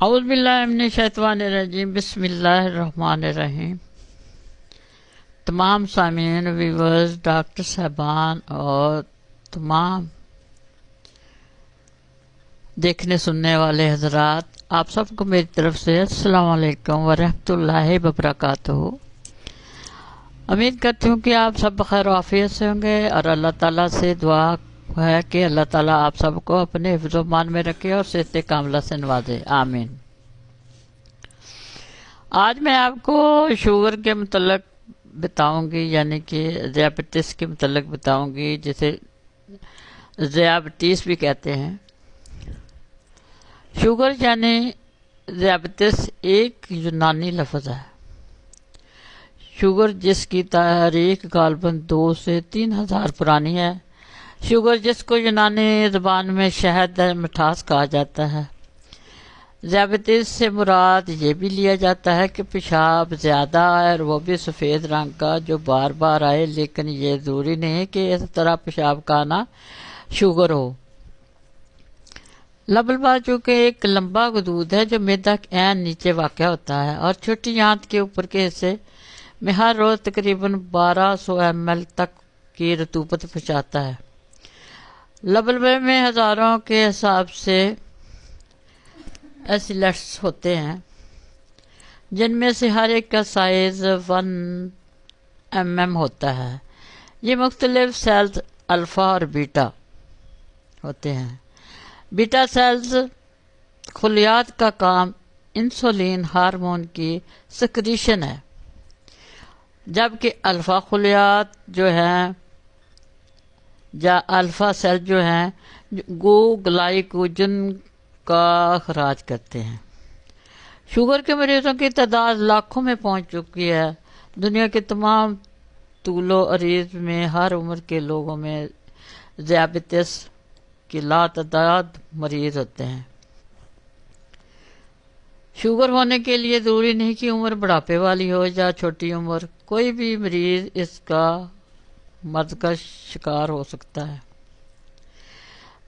اعوذ باللہ من الشیطان الرجیم، بسم اللہ الرحمن الرحیم۔ تمام سامعین، ویورز، ڈاکٹر صاحبان اور تمام دیکھنے سننے والے حضرات، آپ سب کو میری طرف سے السلام علیکم ورحمۃ اللہ وبرکاتہ۔ امید کرتی ہوں کہ آپ سب بخیر و عافیت سے ہوں گے اور اللہ تعالیٰ سے دعا ہے کہ اللہ تعالیٰ آپ سب کو اپنے حفظ و امان میں رکھے اور صحت کاملہ سے نوازے، آمین۔ آج میں آپ کو شوگر کے متعلق بتاؤں گی، یعنی کہ ذیابیطس کے متعلق بتاؤں گی، جسے ذیابیطس بھی کہتے ہیں۔ شوگر یعنی ذیابیطس ایک یونانی لفظ ہے۔ شوگر جس کی تاریخ غالباً 2 سے 3 ہزار پرانی ہے۔ شوگر جس کو یونانی زبان میں شہد مٹھاس کہا جاتا ہے۔ ذیابیطس سے مراد یہ بھی لیا جاتا ہے کہ پیشاب زیادہ آئے، اور وہ بھی سفید رنگ کا جو بار بار آئے، لیکن یہ ضروری نہیں کہ اس طرح پیشاب کا آنا شوگر ہو۔ لبلبا چونکہ ایک لمبا غدود ہے جو معدہ کے عین نیچے واقع ہوتا ہے اور چھوٹی آنت کے اوپر کے حصے میں ہر روز تقریباً 1200 ml تک کی رطوبت پہنچاتا ہے۔ لبلبے میں ہزاروں کے حساب سے ایسیلٹس ہوتے ہیں، جن میں سے ہر ایک کا سائز 1 mm ہوتا ہے۔ یہ مختلف سیلز الفا اور بیٹا ہوتے ہیں۔ بیٹا سیلز خلیات کا کام انسولین ہارمون کی سکریشن ہے، جبکہ الفا خلیات جو ہیں یا الفا سیل جو ہیں گلائکوجن کا اخراج کرتے ہیں۔ شوگر کے مریضوں کی تعداد لاکھوں میں پہنچ چکی ہے۔ دنیا کے تمام طول و عریض میں ہر عمر کے لوگوں میں ذیابیطس کے لاتعداد مریض ہوتے ہیں۔ شوگر ہونے کے لیے ضروری نہیں کہ عمر بڑھاپے والی ہو یا چھوٹی عمر، کوئی بھی مریض اس کا مرض کا شکار ہو سکتا ہے۔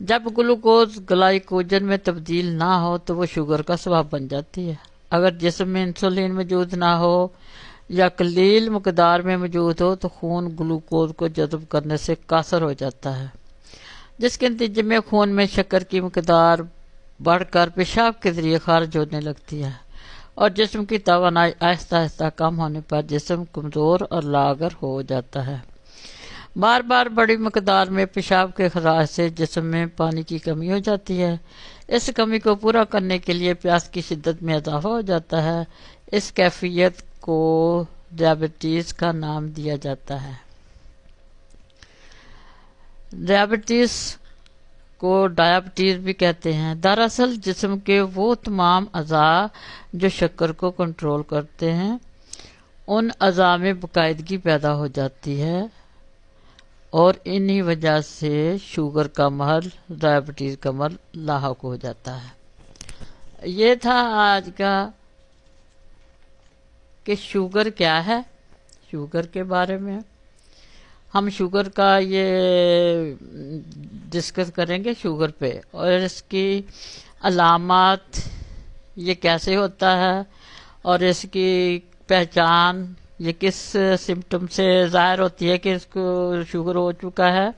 جب گلوکوز گلائکوجن میں تبدیل نہ ہو تو وہ شوگر کا سبب بن جاتی ہے۔ اگر جسم میں انسولین موجود نہ ہو یا قلیل مقدار میں موجود ہو تو خون گلوکوز کو جذب کرنے سے قاصر ہو جاتا ہے، جس کے نتیجے میں خون میں شکر کی مقدار بڑھ کر پیشاب کے ذریعے خارج ہونے لگتی ہے، اور جسم کی توانائی آہستہ آہستہ کم ہونے پر جسم کمزور اور لاغر ہو جاتا ہے۔ بار بار بڑی مقدار میں پیشاب کے اخراج سے جسم میں پانی کی کمی ہو جاتی ہے۔ اس کمی کو پورا کرنے کے لیے پیاس کی شدت میں اضافہ ہو جاتا ہے۔ اس کیفیت کو ذیابیطس کا نام دیا جاتا ہے۔ ذیابیطس کو ڈائبٹیز بھی کہتے ہیں۔ دراصل جسم کے وہ تمام اعضاء جو شکر کو کنٹرول کرتے ہیں، ان اعضاء میں باقاعدگی پیدا ہو جاتی ہے، اور انہی وجہ سے شوگر کا مرض، ذیابیطس کا مرض لاحق ہو جاتا ہے۔ یہ تھا آج کا کہ شوگر کیا ہے، شوگر کے بارے میں ہم شوگر کا یہ ڈسکس کریں گے، شوگر پہ، اور اس کی علامات، یہ کیسے ہوتا ہے اور اس کی پہچان، یہ کس سمٹم سے ظاہر ہوتی ہے کہ اس کو شوگر ہو چکا ہے،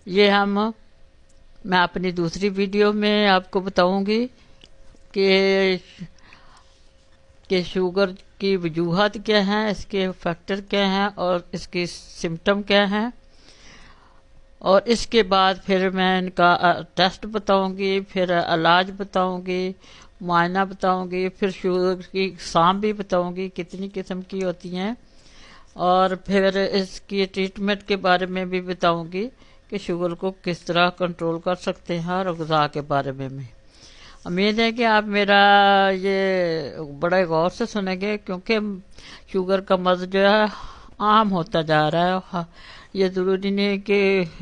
یہ میں اپنی دوسری ویڈیو میں آپ کو بتاؤں گی کہ شوگر کی وجوہات کیا ہیں، اس کے فیکٹر کیا ہیں اور اس کی سمٹم کیا ہیں، اور اس کے بعد پھر میں ان کا ٹیسٹ بتاؤں گی، پھر علاج بتاؤں گی، معائنہ بتاؤں گی، پھر شوگر کی اقسام بھی بتاؤں گی کتنی قسم کی ہوتی ہیں، اور پھر اس کی ٹریٹمنٹ کے بارے میں بھی بتاؤں گی کہ شوگر کو کس طرح کنٹرول کر سکتے ہیں، اور غذا کے بارے میں بھی۔ امید ہے کہ آپ میرا یہ بڑے غور سے سنیں گے، کیونکہ شوگر کا مرض جو ہے عام ہوتا جا رہا ہے۔ یہ ضروری نہیں کہ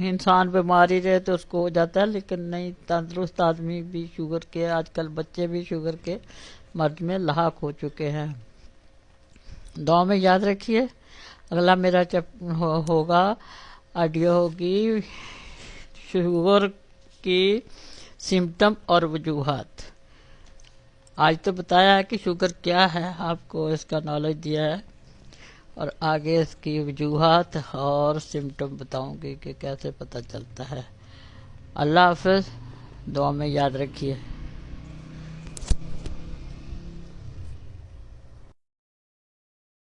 انسان بیماری رہے تو اس کو ہو جاتا ہے، لیکن نہیں، تندرست آدمی بھی شوگر کے، آج کل بچے بھی شوگر کے مرض میں لاحق ہو چکے ہیں۔ دعا میں یاد رکھیے۔ اگلا میرا ہوگا آڈیو ہوگی شوگر کی سمٹم اور وجوہات۔ آج تو بتایا ہے کہ شوگر کیا ہے، آپ کو اس کا نالج دیا ہے، اور آگے اس کی وجوہات اور سمٹم بتاؤں گی کہ کیسے پتہ چلتا ہے۔ اللہ حافظ، دعا میں یاد رکھیے۔